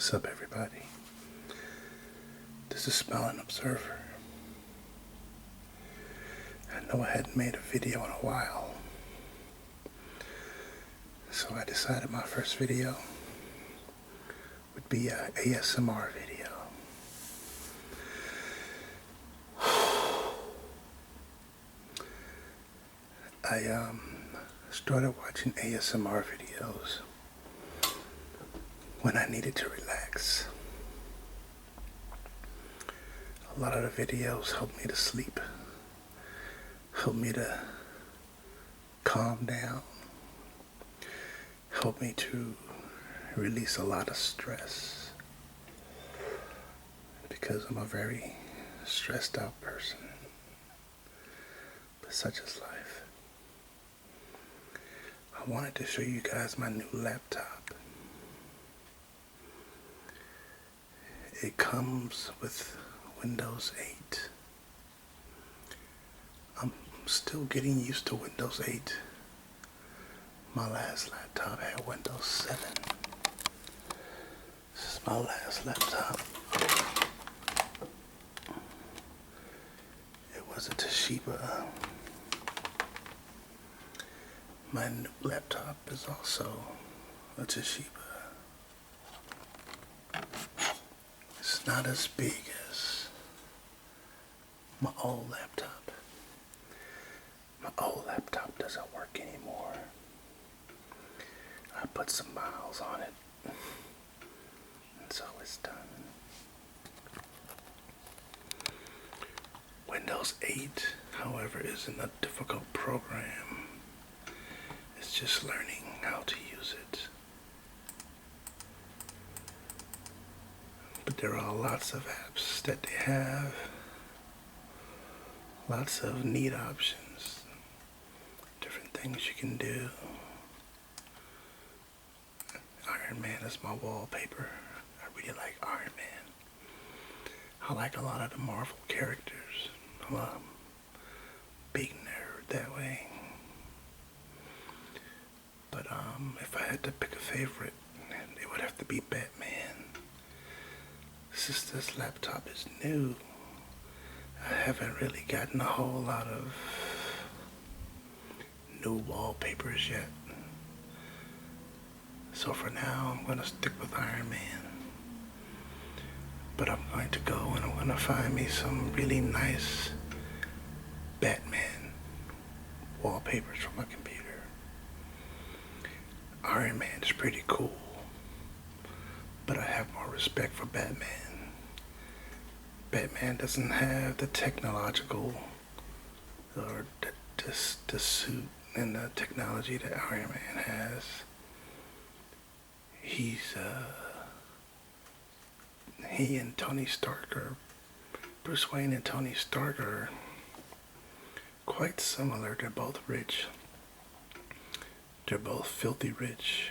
What's up, everybody? This is Smiling Observer. I know I hadn't made a video in a while, so I decided my first video would be an ASMR video. I started watching ASMR videos when I needed to relax. A lot of the videos helped me to sleep, helped me to calm down, helped me to release a lot of stress, because I'm a very stressed out person, but such is life. I wanted to show you guys my new laptop. It comes with Windows 8. I'm still getting used to Windows 8. My last laptop had Windows 7. This is my last laptop. It was a Toshiba. My new laptop is also a Toshiba. It's not as big as my old laptop. My old laptop doesn't work anymore. I put some miles on it, and so it's done. Windows 8, however, isn't a difficult program. It's just learning how to use it. But there are lots of apps that they have, lots of neat options, different things you can do. Iron Man is my wallpaper. I really like Iron Man. I like a lot of the Marvel characters. I'm a big nerd that way. But if I had to pick a favorite, it would have to be Batman. Since this laptop is new, I haven't really gotten a whole lot of new wallpapers yet. So for now, I'm going to stick with Iron Man. But I'm going to go and I'm going to find me some really nice Batman wallpapers for my computer. Iron Man is pretty cool, but I have more respect for Batman. Batman doesn't have the technological or the suit and the technology that Iron Man has. He and Tony Stark Bruce Wayne and Tony Stark are quite similar. They're both rich. They're both filthy rich.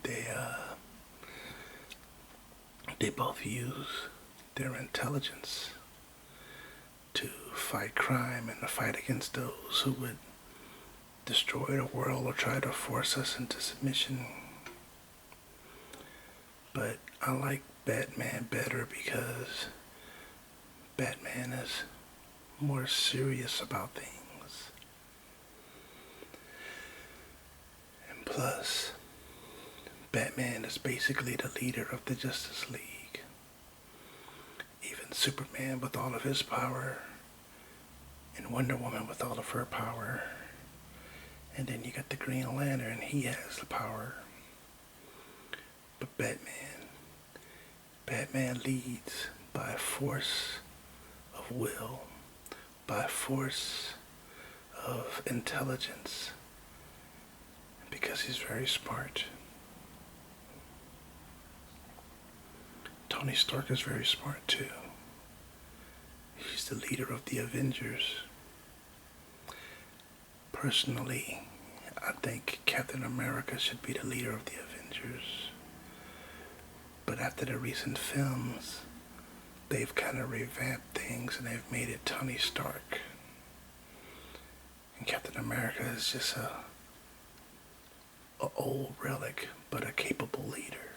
They both use their intelligence to fight crime and to fight against those who would destroy the world or try to force us into submission. But I like Batman better because Batman is more serious about things. And plus, Batman is basically the leader of the Justice League. Even Superman with all of his power, and Wonder Woman with all of her power. And then you got the Green Lantern, he has the power. But Batman leads by force of will, by force of intelligence, because he's very smart. Tony Stark is very smart too. He's the leader of the Avengers. Personally, I think Captain America should be the leader of the Avengers. But after the recent films, they've kind of revamped things and they've made it Tony Stark. And Captain America is just a old relic, but a capable leader.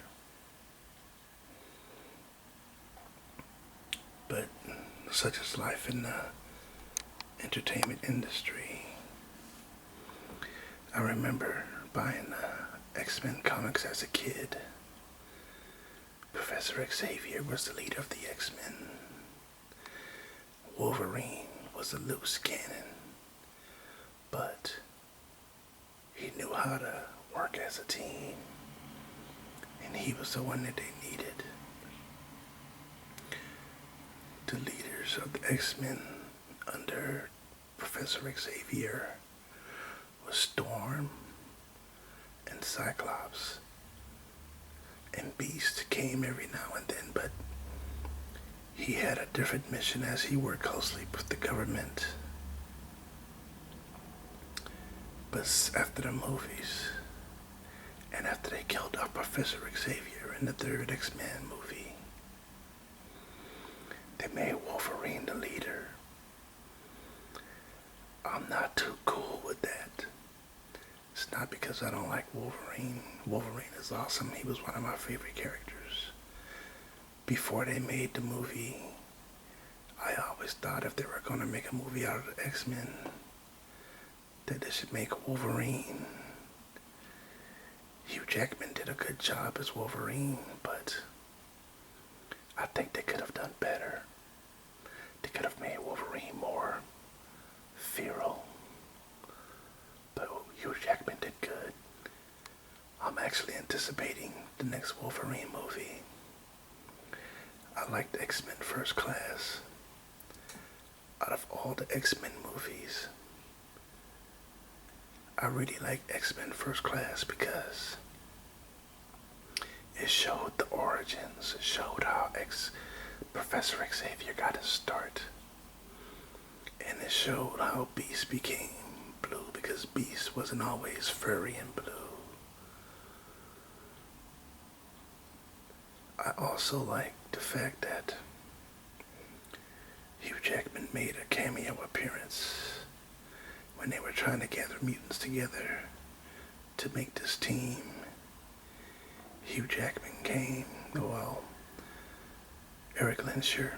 such as life in the entertainment industry. I remember buying X-Men comics as a kid. Professor Xavier was the leader of the X-Men. Wolverine was a loose cannon, but he knew how to work as a team, and he was the one that they needed. The leaders of the X-Men under Professor Xavier was Storm and Cyclops, and Beast came every now and then, but he had a different mission as he worked closely with the government. But after the movies, and after they killed off Professor Xavier in the third X-Men movie, they made Wolverine the leader. I'm not too cool with that. It's not because I don't like Wolverine. Wolverine is awesome. He was one of my favorite characters. Before they made the movie, I always thought if they were going to make a movie out of the X-Men, that they should make Wolverine. Hugh Jackman did a good job as Wolverine, but I think they could have done better. They could have made Wolverine more feral. But Hugh Jackman did good. I'm actually anticipating the next Wolverine movie. I liked X-Men First Class. Out of all the X-Men movies, I really like X-Men First Class because it showed the origins. It showed how Professor Xavier got his start. And it showed how Beast became blue, because Beast wasn't always furry and blue. I also like the fact that Hugh Jackman made a cameo appearance when they were trying to gather mutants together to make this team. Hugh Jackman came, Eric Lensher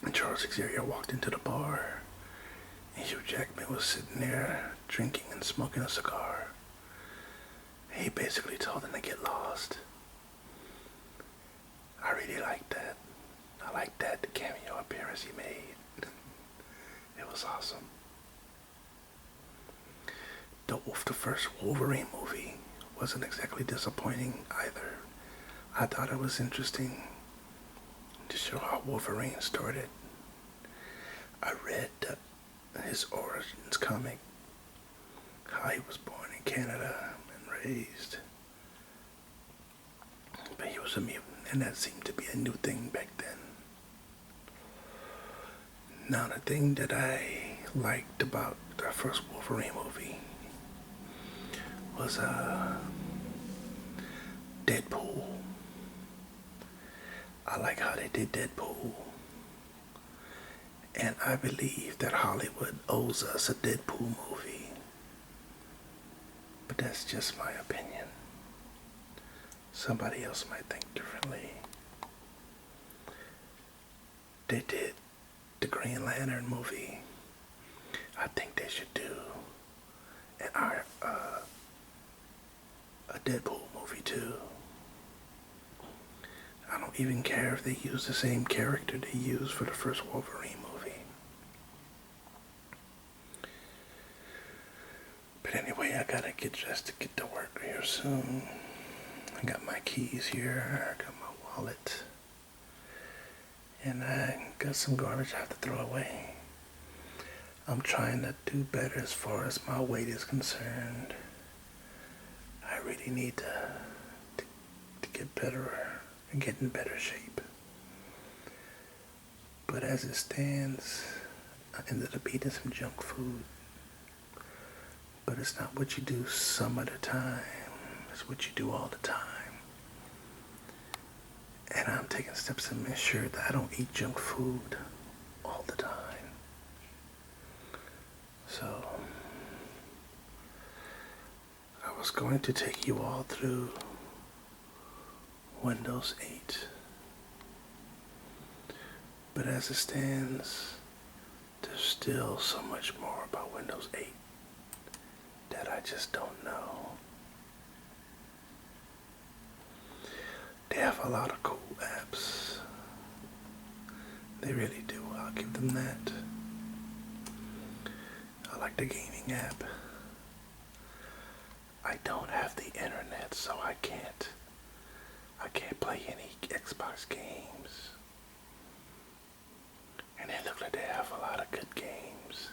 and Charles Xavier walked into the bar, and Hugh Jackman was sitting there drinking and smoking a cigar. He basically told them to get lost. I really liked that. I liked that, the cameo appearance he made. It was awesome. The first Wolverine movie wasn't exactly disappointing either. I thought it was interesting to show how Wolverine started. I read his origins comic, how he was born in Canada and raised, but he was a mutant, and that seemed to be a new thing back then. Now, the thing that I liked about the first Wolverine movie was Deadpool. I like how they did Deadpool. And I believe that Hollywood owes us a Deadpool movie. But that's just my opinion. Somebody else might think differently. They did the Green Lantern movie. I think they should do a Deadpool movie too. I don't even care if they use the same character they used for the first Wolverine movie. But anyway, I gotta get dressed to get to work here soon. I got my keys here, I got my wallet, and I got some garbage I have to throw away. I'm trying to do better as far as my weight is concerned. I really need to get better and get in better shape. But as it stands, I ended up eating some junk food. But it's not what you do some of the time, it's what you do all the time. And I'm taking steps to make sure that I don't eat junk food all the time. So, I was going to take you all through Windows 8. But as it stands, there's still so much more about Windows 8 that I just don't know. They have a lot of cool apps. They really do. I'll give them that. I like the gaming app. I don't have the internet, so I can't play any Xbox games. And they look like they have a lot of good games.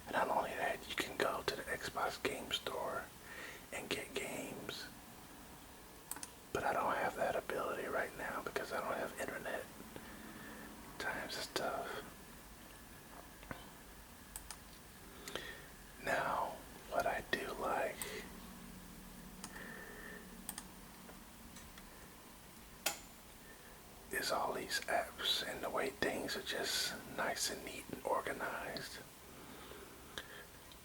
And not only that, you can go to the Xbox game store and get games. But I don't have that ability right now because I don't have internet. Times is tough. Now, what I do like is all these apps and the way things are just nice and neat and organized.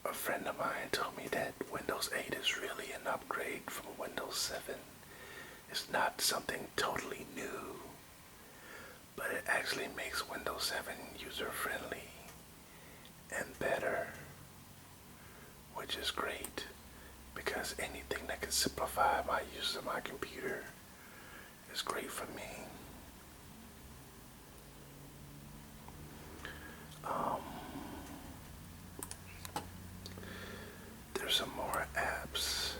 A friend of mine told me that Windows 8 is really an upgrade from Windows 7. It's not something totally new, but it actually makes Windows 7 user-friendly and better, which is great because anything that can simplify my use of my computer is great for me. There's some more apps.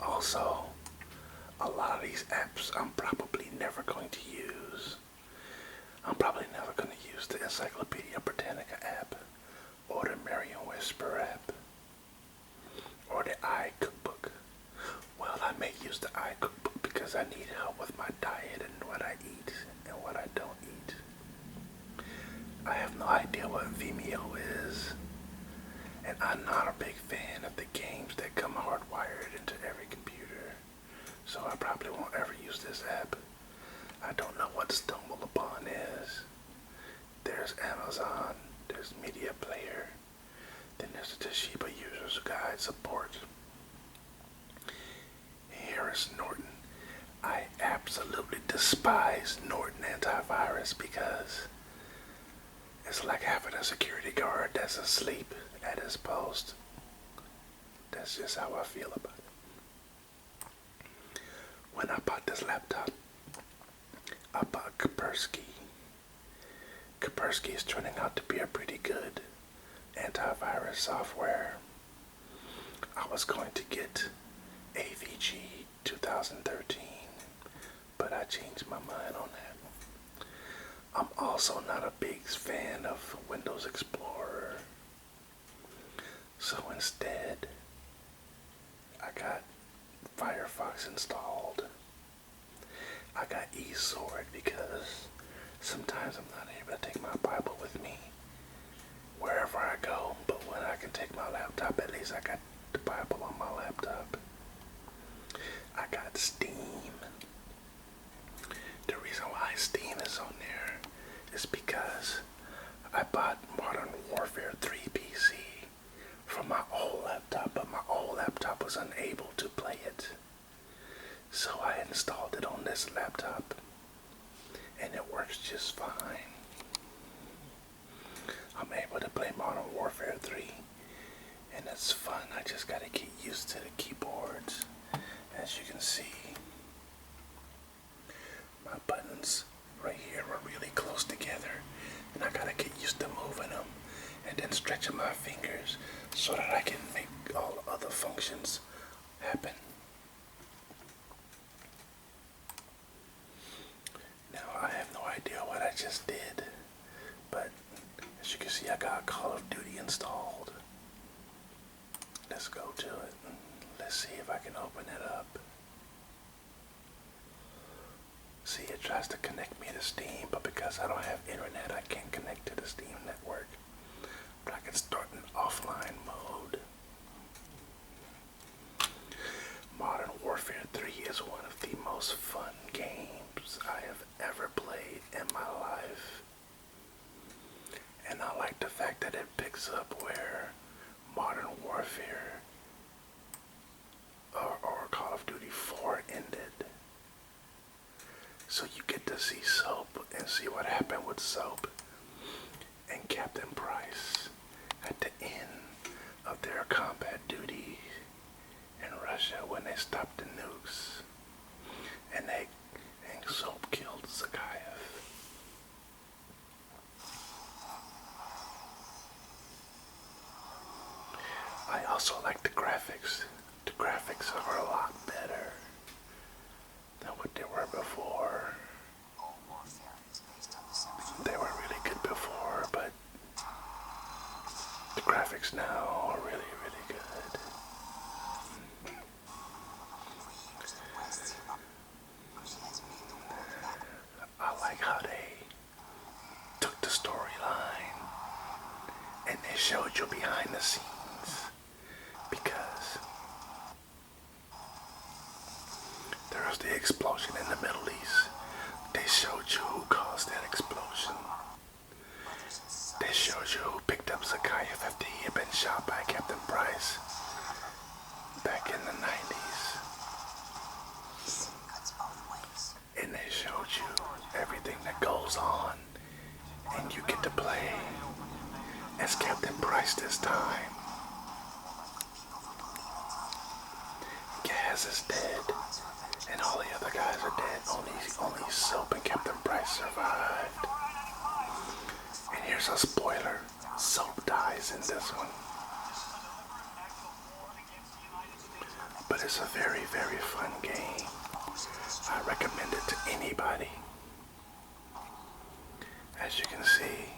Also, a lot of these apps I'm probably never going to use. I'm probably never going to use the Encyclopedia Britannica app, or the Merriam-Webster app, or the iCookbook. Well, I may use the iCookbook because I need help with my diet and what I eat and what I don't eat. I have no idea what Vimeo is, and I'm not a big fan of the games that come hardwired into every computer, so I probably won't ever use this app. I don't know what Stumble Upon is. There's Amazon, there's Media Player, then there's the Toshiba User's Guide Support. Harris Norton. I absolutely despise Norton Antivirus because it's like having a security guard that's asleep at his post. That's just how I feel about it. When I bought this laptop, I bought Kaspersky. Kaspersky is turning out to be a pretty good antivirus software. I was going to get AVG 2013, but I changed my mind on that. I'm also not a big fan of Windows Explorer, so instead I got Firefox installed. I got eSword because sometimes I'm not able to take my Bible with me wherever I go, but when I can take my laptop, at least I got the Bible on my laptop. I got Steam. The reason why Steam is on there is because I bought Modern Warfare 3 PC from my old laptop, but my old laptop was unable to play it. So I installed it on this laptop, and it works just fine. I'm able to play Modern Warfare 3, and it's fun. I just gotta get used to the keyboards. As you can see, my buttons right here are really close together, and I gotta get used to moving them and then stretching my fingers so that I can make all the other functions happen. Now, I have no idea what I just did, but as you can see, I got Call of Duty installed. Let's go to it. Let's see if I can open it up. See, it tries to connect me to Steam, but because I don't have internet, I can't connect to the Steam network. But I can start in offline mode. Modern Warfare 3 is one of the most fun games I have ever played in my life. And I like the fact that it picks up where Modern Warfare or Call of Duty 4 ended. So you get to see Soap in and see what happened with Soap and Captain Price at the end of their combat duty in Russia when they stopped the nukes and Soap killed Zakayev. I also like the graphics. The graphics are a lot better than what they were before. They were really good before, but the graphics now are really, really good. I like how they took the storyline and they showed you behind the scenes, because there was the explosion in the Middle East. They showed you who caused that explosion. They showed you who picked up Zakayev after he had been shot by Captain Price back in the 90s. And they showed you everything that goes on, and you get to play as Captain Price this time. Gaz is dead, and all the other guys are dead. Only Soap and Captain Price survived. And here's a spoiler: Soap dies in this one. But it's a very, very fun game. I recommend it to anybody. As you can see,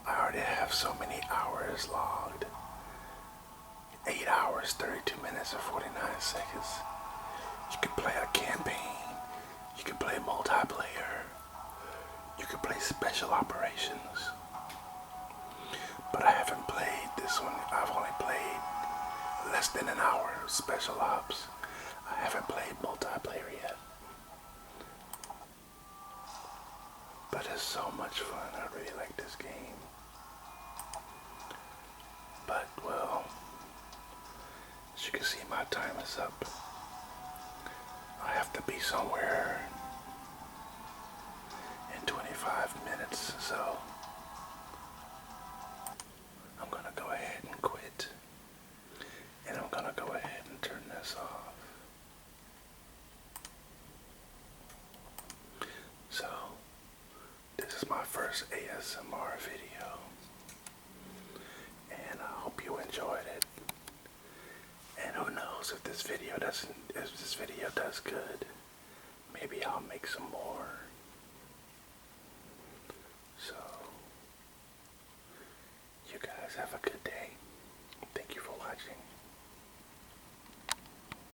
I already have so many hours logged. 8 hours, 32 minutes, and 49 seconds. You can play a campaign. You can play multiplayer. You can play special operations. But I haven't played this one. I've only played less than an hour of special ops. I haven't played multiplayer yet. But it's so much fun. I really like this game. But, well, as you can see, my time is up. I have to be somewhere in 25 minutes, so I'm gonna go ahead and quit. And I'm gonna go ahead and turn this off. So, this is my first ASMR video, and I hope you enjoyed it. And who knows, if this video does good, maybe I'll make some more.